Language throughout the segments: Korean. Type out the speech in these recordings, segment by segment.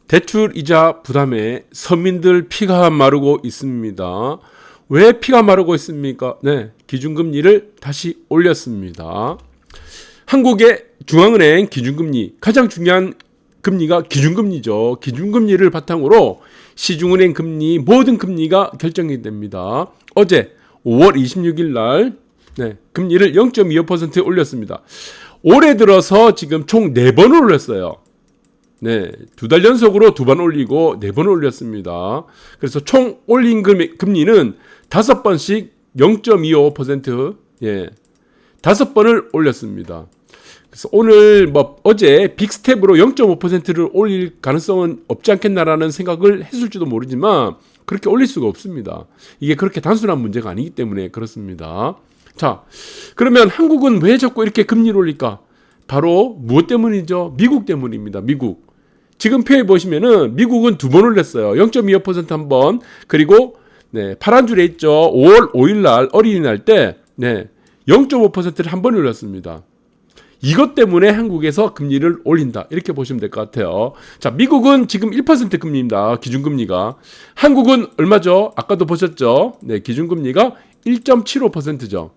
대출이자 부담에 서민들 피가 마르고 있습니다. 왜 피가 마르고 있습니까? 네, 기준금리를 다시 올렸습니다. 한국의 중앙은행 기준금리, 가장 중요한 금리가 기준금리죠. 기준금리를 바탕으로 시중은행 금리, 모든 금리가 결정이 됩니다. 어제 5월 26일 날 금리를 0.25% 올렸습니다. 올해 들어서 지금 총 4번을 올렸어요. 네, 2달 연속으로 2번 올리고 4번 올렸습니다. 그래서 총 올린 금리는 5번씩 0.25%, 5번을 올렸습니다. 그래서 오늘 어제 빅스텝으로 0.5%를 올릴 가능성은 없지 않겠나라는 생각을 했을지도 모르지만 그렇게 올릴 수가 없습니다. 이게 그렇게 단순한 문제가 아니기 때문에 그렇습니다. 자, 그러면 한국은 왜 자꾸 이렇게 금리를 올릴까? 바로 무엇 때문이죠? 미국 때문입니다. 미국. 지금 표에 보시면은 미국은 2번 올렸어요. 0.25% 한 번. 그리고 파란 줄에 있죠. 5월 5일 날 어린이날 때 0.5%를 한 번 올렸습니다. 이것 때문에 한국에서 금리를 올린다. 이렇게 보시면 될 것 같아요. 자, 미국은 지금 1% 금리입니다. 기준금리가. 한국은 얼마죠? 아까도 보셨죠? 기준금리가 1.75%죠.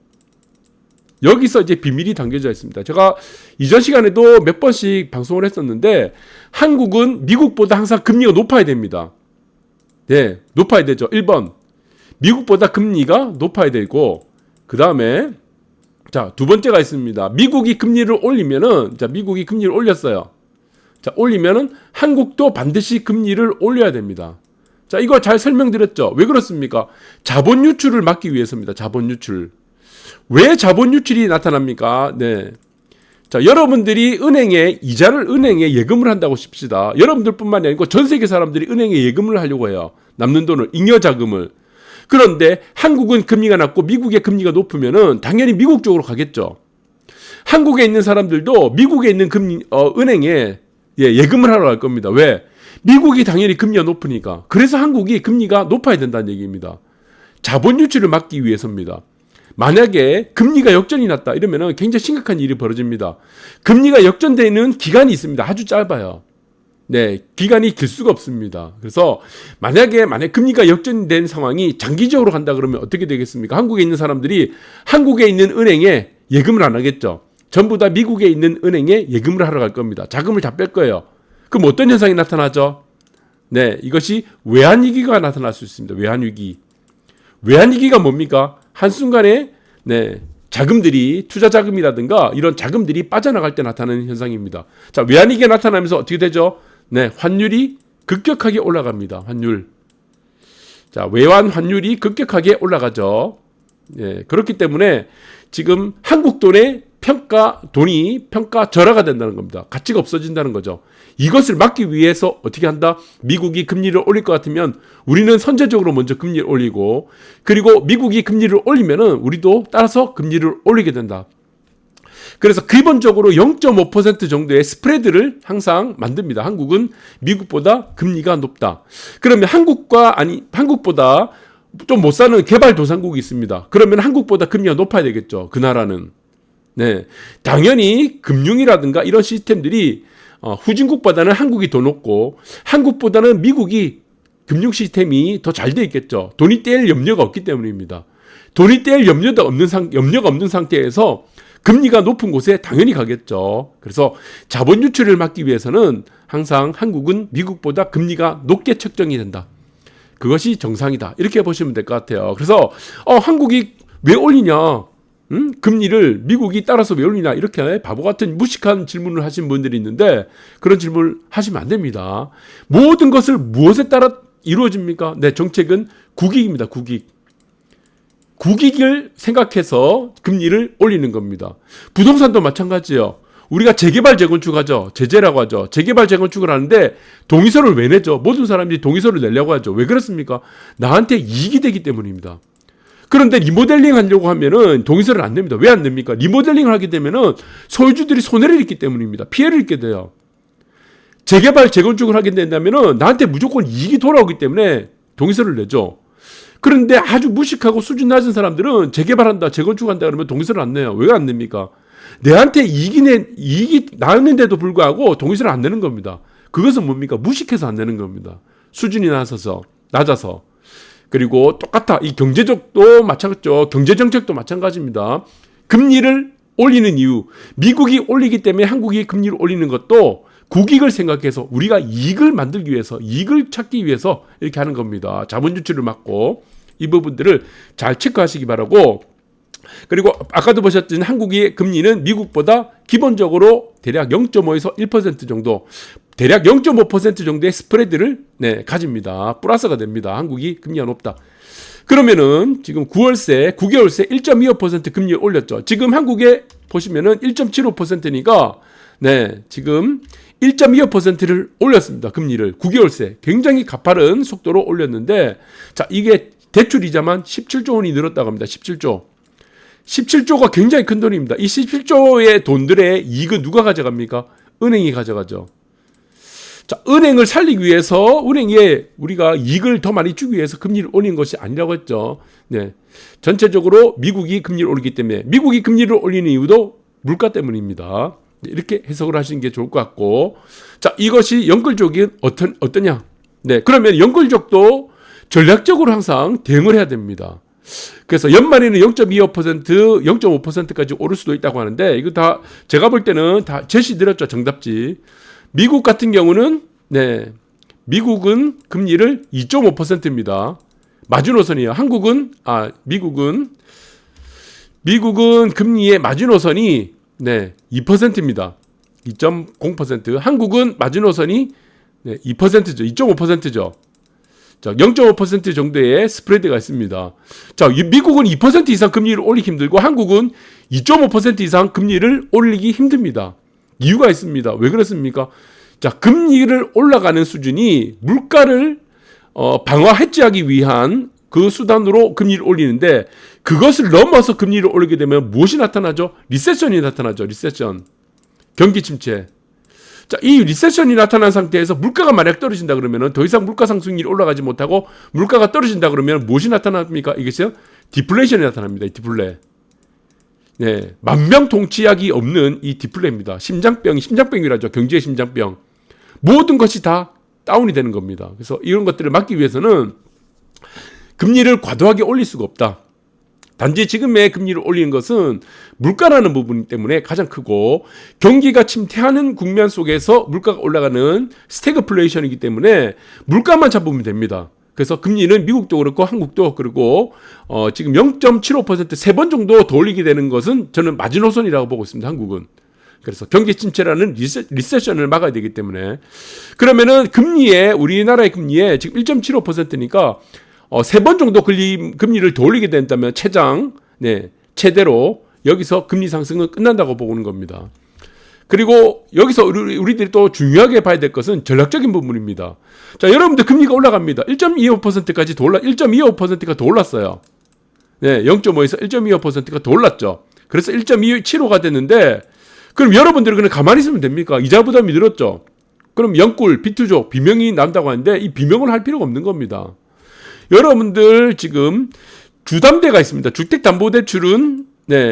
여기서 이제 비밀이 담겨져 있습니다. 제가 이전 시간에도 몇 번씩 방송을 했었는데 한국은 미국보다 항상 금리가 높아야 됩니다. 네, 높아야 되죠. 1번. 미국보다 금리가 높아야 되고 그 다음에 자, 두 번째가 있습니다. 미국이 금리를 올리면은 미국이 금리를 올렸어요. 자, 올리면은 한국도 반드시 금리를 올려야 됩니다. 자, 이거 잘 설명드렸죠. 왜 그렇습니까? 자본 유출을 막기 위해서입니다. 자본 유출. 왜 자본 유출이 나타납니까? 네. 자, 여러분들이 은행에 예금을 한다고 칩시다. 여러분들뿐만이 아니고 전 세계 사람들이 은행에 예금을 하려고 해요. 남는 돈을, 잉여 자금을. 그런데 한국은 금리가 낮고 미국의 금리가 높으면은 당연히 미국 쪽으로 가겠죠. 한국에 있는 사람들도 미국에 있는 은행에 예금을 하러 갈 겁니다. 왜? 미국이 당연히 금리가 높으니까. 그래서 한국이 금리가 높아야 된다는 얘기입니다. 자본 유출을 막기 위해서입니다. 만약에 금리가 역전이 났다 이러면은 굉장히 심각한 일이 벌어집니다. 금리가 역전되는 기간이 있습니다. 아주 짧아요. 네, 기간이 길 수가 없습니다. 그래서 만약에 금리가 역전된 상황이 장기적으로 간다 그러면 어떻게 되겠습니까? 한국에 있는 사람들이 한국에 있는 은행에 예금을 안 하겠죠. 전부 다 미국에 있는 은행에 예금을 하러 갈 겁니다. 자금을 다 뺄 거예요. 그럼 어떤 현상이 나타나죠? 네, 이것이 외환위기가 나타날 수 있습니다. 외환위기. 외환위기가 뭡니까? 한순간에 자금들이 투자 자금이라든가 이런 자금들이 빠져나갈 때 나타나는 현상입니다. 자, 외환위기가 나타나면서 어떻게 되죠? 환율이 급격하게 올라갑니다. 환율. 자, 외환 환율이 급격하게 올라가죠. 그렇기 때문에 지금 한국 돈의 돈이 평가절하가 된다는 겁니다. 가치가 없어진다는 거죠. 이것을 막기 위해서 어떻게 한다? 미국이 금리를 올릴 것 같으면 우리는 선제적으로 먼저 금리를 올리고 그리고 미국이 금리를 올리면은 우리도 따라서 금리를 올리게 된다. 그래서 기본적으로 0.5% 정도의 스프레드를 항상 만듭니다. 한국은 미국보다 금리가 높다. 그러면 한국보다 좀 못 사는 개발도상국이 있습니다. 그러면 한국보다 금리가 높아야 되겠죠. 그 나라는. 당연히 금융이라든가 이런 시스템들이 후진국보다는 한국이 더 높고 한국보다는 미국이 금융 시스템이 더 잘 돼 있겠죠. 돈이 떼일 염려가 없기 때문입니다. 돈이 떼일 염려가 없는 상태에서 금리가 높은 곳에 당연히 가겠죠. 그래서 자본 유출을 막기 위해서는 항상 한국은 미국보다 금리가 높게 책정이 된다. 그것이 정상이다. 이렇게 보시면 될 것 같아요. 그래서 한국이 왜 올리냐? 금리를 미국이 따라서 왜 올리냐? 이렇게 바보 같은 무식한 질문을 하신 분들이 있는데 그런 질문을 하시면 안 됩니다. 모든 것을 무엇에 따라 이루어집니까? 정책은 국익입니다. 국익을 생각해서 금리를 올리는 겁니다. 부동산도 마찬가지예요. 우리가 재개발 재건축하죠. 제재라고 하죠. 재개발 재건축을 하는데 동의서를 왜 내죠? 모든 사람들이 동의서를 내려고 하죠. 왜 그렇습니까? 나한테 이익이 되기 때문입니다. 그런데 리모델링 하려고 하면은 동의서를 안 냅니다. 왜 안 냅니까? 리모델링을 하게 되면은 소유주들이 손해를 입기 때문입니다. 피해를 입게 돼요. 재개발 재건축을 하게 된다면은 나한테 무조건 이익이 돌아오기 때문에 동의서를 내죠. 그런데 아주 무식하고 수준 낮은 사람들은 재개발한다, 재건축한다 그러면 동의서를 안 내요. 왜 안 냅니까? 내한테 이익이 나는데도 불구하고 동의서를 안 내는 겁니다. 그것은 뭡니까? 무식해서 안 되는 겁니다. 수준이 낮아서. 그리고 똑같아. 이 경제적도 마찬가지죠. 경제정책도 마찬가지입니다. 금리를 올리는 이유, 미국이 올리기 때문에 한국이 금리를 올리는 것도 국익을 생각해서 우리가 이익을 만들기 위해서, 이익을 찾기 위해서 이렇게 하는 겁니다. 자본 유출을 막고 이 부분들을 잘 체크하시기 바라고, 그리고 아까도 보셨던 한국의 금리는 미국보다 기본적으로 대략 0.5에서 1% 정도, 대략 0.5% 정도의 스프레드를 가집니다. 플러스가 됩니다. 한국이 금리가 높다. 그러면은 지금 9월세, 9개월세 1.25% 금리를 올렸죠. 지금 한국에 보시면은 1.75%니까 지금 1.25%를 올렸습니다. 금리를 9개월세 굉장히 가파른 속도로 올렸는데, 자, 이게 대출 이자만 17조 원이 늘었다고 합니다. 17조가 굉장히 큰 돈입니다. 이 17조의 돈들의 이익은 누가 가져갑니까? 은행이 가져가죠. 자, 은행을 살리기 위해서, 은행에 우리가 이익을 더 많이 주기 위해서 금리를 올린 것이 아니라고 했죠. 전체적으로 미국이 금리를 올리기 때문에, 미국이 금리를 올리는 이유도 물가 때문입니다. 이렇게 해석을 하시는 게 좋을 것 같고, 자, 이것이 연끌족이 어떠냐? 그러면 연끌족도 전략적으로 항상 대응을 해야 됩니다. 그래서 연말에는 0.25%, 0.5%까지 오를 수도 있다고 하는데, 이거 다 제가 볼 때는 다 제시드렸죠. 정답지. 미국 같은 경우는 미국은 금리를 2.5%입니다. 마지노선이에요. 미국은 금리의 마지노선이 2%입니다. 2.0%. 한국은 마지노선이 2%죠. 2.5%죠. 자, 0.5% 정도의 스프레드가 있습니다. 자, 미국은 2% 이상 금리를 올리기 힘들고 한국은 2.5% 이상 금리를 올리기 힘듭니다. 이유가 있습니다. 왜 그렇습니까? 자, 금리를 올라가는 수준이 물가를 방어 해지하기 위한 그 수단으로 금리를 올리는데, 그것을 넘어서 금리를 올리게 되면 무엇이 나타나죠? 리세션이 나타나죠. 리세션. 경기 침체. 자, 이 리세션이 나타난 상태에서 물가가 만약 떨어진다 그러면 더 이상 물가 상승률이 올라가지 못하고 물가가 떨어진다 그러면 무엇이 나타납니까? 이것이요? 디플레이션이 나타납니다. 디플레. 만병통치약이 없는 이 디플레입니다. 심장병이라죠. 경제의 심장병. 모든 것이 다 다운이 되는 겁니다. 그래서 이런 것들을 막기 위해서는 금리를 과도하게 올릴 수가 없다. 단지 지금의 금리를 올리는 것은 물가라는 부분 때문에 가장 크고, 경기가 침체하는 국면 속에서 물가가 올라가는 스태그플레이션이기 때문에 물가만 잡으면 됩니다. 그래서 금리는 미국도 그렇고 한국도 그렇고 지금 0.75% 3번 정도 더 올리게 되는 것은 저는 마지노선이라고 보고 있습니다. 한국은. 그래서 경기 침체라는 리세션을 막아야 되기 때문에, 그러면은 우리나라의 금리에 지금 1.75%니까 3번 정도 금리를 더 올리게 된다면 최대로 여기서 금리 상승은 끝난다고 보는 겁니다. 그리고 여기서 우리들이 또 중요하게 봐야 될 것은 전략적인 부분입니다. 자, 여러분들 금리가 올라갑니다. 1.25%까지 1.25%가 더 올랐어요. 0.5에서 1.25%가 더 올랐죠. 그래서 1.275가 됐는데, 그럼 여러분들은 그냥 가만히 있으면 됩니까? 이자 부담이 늘었죠. 그럼 영꿀, 비투족, 비명이 난다고 하는데 이 비명을 할 필요가 없는 겁니다. 여러분들 지금 주담대가 있습니다. 주택담보대출은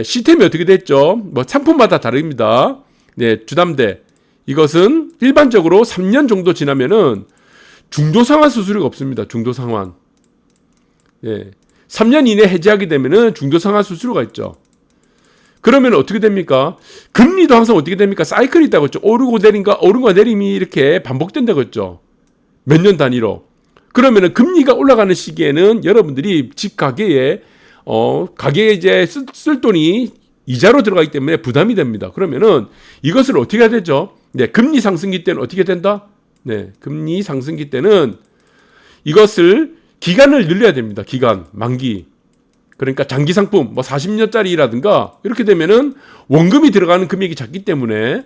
시스템이 어떻게 됐죠? 상품마다 다릅니다. 주담대. 이것은 일반적으로 3년 정도 지나면은 중도상환 수수료가 없습니다. 중도상환. 3년 이내 해지하게 되면은 중도상환 수수료가 있죠. 그러면 어떻게 됩니까? 금리도 항상 어떻게 됩니까? 사이클이 있다고 했죠. 오르고 내림이 이렇게 반복된다고 했죠. 몇 년 단위로. 그러면은 금리가 올라가는 시기에는 여러분들이 집 가게에 이제 쓸 돈이 이자로 들어가기 때문에 부담이 됩니다. 그러면은 이것을 어떻게 해야 되죠? 금리 상승기 때는 어떻게 된다? 금리 상승기 때는 이것을 기간을 늘려야 됩니다. 기간, 만기. 그러니까 장기 상품 40년짜리라든가 이렇게 되면은 원금이 들어가는 금액이 작기 때문에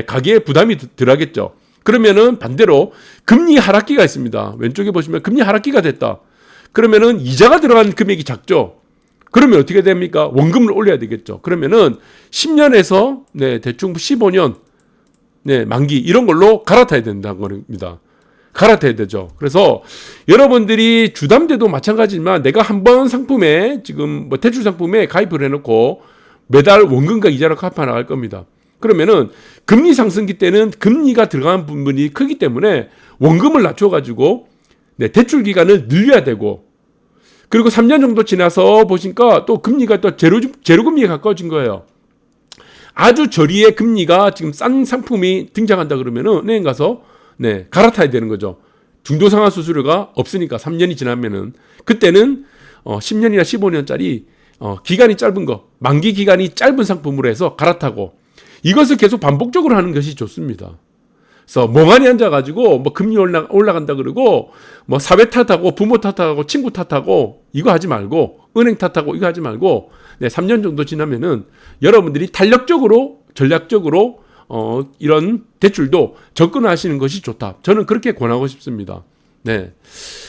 가계에 부담이 덜하겠죠. 그러면은 반대로 금리 하락기가 있습니다. 왼쪽에 보시면 금리 하락기가 됐다. 그러면은 이자가 들어가는 금액이 작죠. 그러면 어떻게 됩니까? 원금을 올려야 되겠죠. 그러면은 10년에서 대충 15년 만기 이런 걸로 갈아타야 된다는 겁니다. 갈아타야 되죠. 그래서 여러분들이 주담대도 마찬가지지만 내가 한번 상품에 지금 대출 상품에 가입을 해놓고 매달 원금과 이자를 갚아 나갈 겁니다. 그러면은 금리 상승기 때는 금리가 들어가는 부분이 크기 때문에 원금을 낮춰가지고 네, 대출 기간을 늘려야 되고, 그리고 3년 정도 지나서 보시니까 또 금리가 또 제로 금리에 가까워진 거예요. 아주 저리의 금리가 지금 싼 상품이 등장한다 그러면은 은행 가서 네, 갈아타야 되는 거죠. 중도상환 수수료가 없으니까 3년이 지나면은 그때는 10년이나 15년짜리 기간이 짧은 거, 만기 기간이 짧은 상품으로 해서 갈아타고, 이것을 계속 반복적으로 하는 것이 좋습니다. 그래서 멍하니 앉아가지고 뭐 금리 올라간다 그러고 뭐 사회 탓하고 부모 탓하고 친구 탓하고 이거 하지 말고, 은행 탓하고 이거 하지 말고, 네, 3년 정도 지나면은 여러분들이 탄력적으로 전략적으로 이런 대출도 접근하시는 것이 좋다. 저는 그렇게 권하고 싶습니다. 네.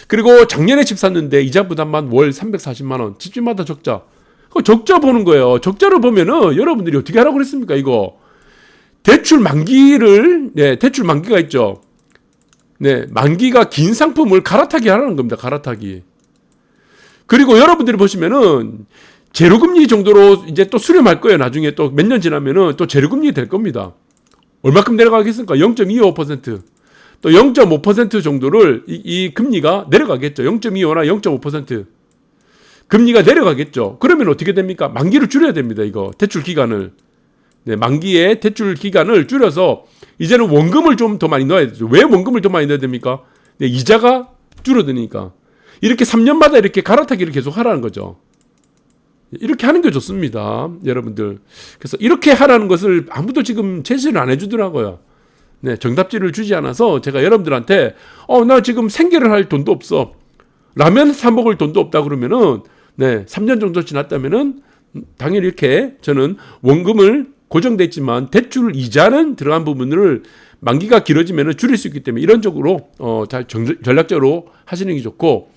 그리고 작년에 집 샀는데 이자 부담만 월 340만 원, 집집마다 적자. 그 적자 보는 거예요. 적자를 보면은 여러분들이 어떻게 하라고 그랬습니까? 이거 대출 만기를, 네, 대출 만기가 있죠. 네, 만기가 긴 상품을 갈아타기 하라는 겁니다. 갈아타기. 그리고 여러분들이 보시면은 제로금리 정도로 이제 또 수렴할 거예요. 나중에 또 몇 년 지나면은 또 제로금리 될 겁니다. 얼마큼 내려가겠습니까? 0.25%. 또 0.5% 정도를 이 금리가 내려가겠죠. 0.25나 0.5%. 금리가 내려가겠죠. 그러면 어떻게 됩니까? 만기를 줄여야 됩니다. 이거 대출 기간을. 네, 만기의 대출 기간을 줄여서 이제는 원금을 좀 더 많이 넣어야 되죠. 왜 원금을 더 많이 넣어야 됩니까? 네, 이자가 줄어드니까. 이렇게 3년마다 이렇게 갈아타기를 계속 하라는 거죠. 이렇게 하는 게 좋습니다. 여러분들. 그래서 이렇게 하라는 것을 아무도 지금 제시를 안 해주더라고요. 네, 정답지를 주지 않아서 제가 여러분들한테 나 지금 생계를 할 돈도 없어. 라면 사 먹을 돈도 없다 그러면은 네, 3년 정도 지났다면은 당연히 이렇게 저는 원금을 고정돼 있지만 대출 이자는 들어간 부분을 만기가 길어지면은 줄일 수 있기 때문에 이런 쪽으로 잘 전략적으로 하시는 게 좋고,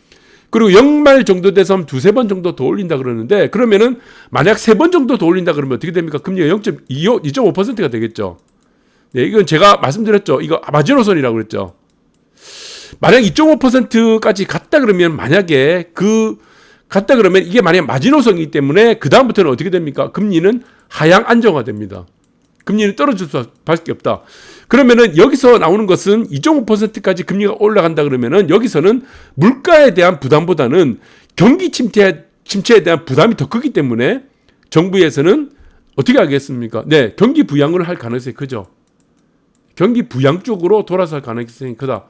그리고 연말 정도 돼서 한 두세 번 정도 더 올린다 그러는데, 그러면은 만약 세 번 정도 더 올린다 그러면 어떻게 됩니까? 금리가 2.5%가 되겠죠. 네, 이건 제가 말씀드렸죠. 이거 마지노선이라고 그랬죠. 만약 2.5%까지 갔다 그러면, 만약에 갔다 그러면 이게 만약 마지노선이기 때문에 그다음부터는 어떻게 됩니까? 금리는 하향 안정화됩니다. 금리는 떨어질 수밖에 없다. 그러면은 여기서 나오는 것은 2.5%까지 금리가 올라간다 그러면은 여기서는 물가에 대한 부담보다는 경기 침체에 대한 부담이 더 크기 때문에 정부에서는 어떻게 하겠습니까? 네, 경기 부양을 할 가능성이 크죠. 경기 부양 쪽으로 돌아설 가능성이 크다.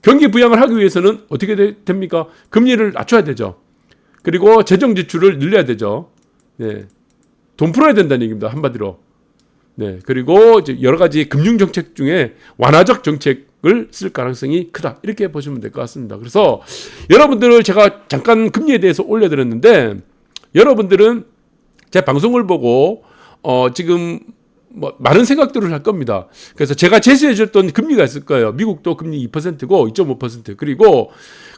경기 부양을 하기 위해서는 어떻게 됩니까? 금리를 낮춰야 되죠. 그리고 재정 지출을 늘려야 되죠. 네, 돈 풀어야 된다는 얘기입니다. 한마디로. 네, 그리고 이제 여러 가지 금융 정책 중에 완화적 정책을 쓸 가능성이 크다. 이렇게 보시면 될 것 같습니다. 그래서 여러분들을 제가 잠깐 금리에 대해서 올려드렸는데, 여러분들은 제 방송을 보고 지금 뭐 많은 생각들을 할 겁니다. 그래서 제가 제시해 줬던 금리가 있을 거예요. 미국도 금리 2%고 2.5%. 그리고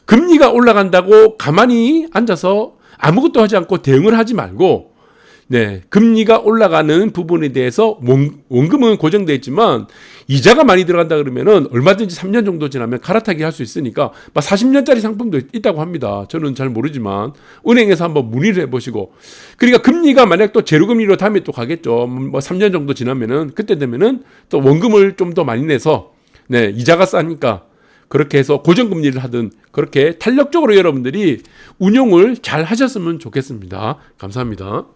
금리가 올라간다고 가만히 앉아서 아무것도 하지 않고 대응을 하지 말고, 네, 금리가 올라가는 부분에 대해서 원금은 고정되어 있지만 이자가 많이 들어간다 그러면은 얼마든지 3년 정도 지나면 갈아타기 할 수 있으니까 40년짜리 상품도 있다고 합니다. 저는 잘 모르지만 은행에서 한번 문의를 해보시고, 그러니까 금리가 만약 또 제로금리로 다음에 또 가겠죠. 뭐 3년 정도 지나면은 그때 되면은 또 원금을 좀 더 많이 내서, 네, 이자가 싸니까 그렇게 해서 고정금리를 하든 그렇게 탄력적으로 여러분들이 운용을 잘 하셨으면 좋겠습니다. 감사합니다.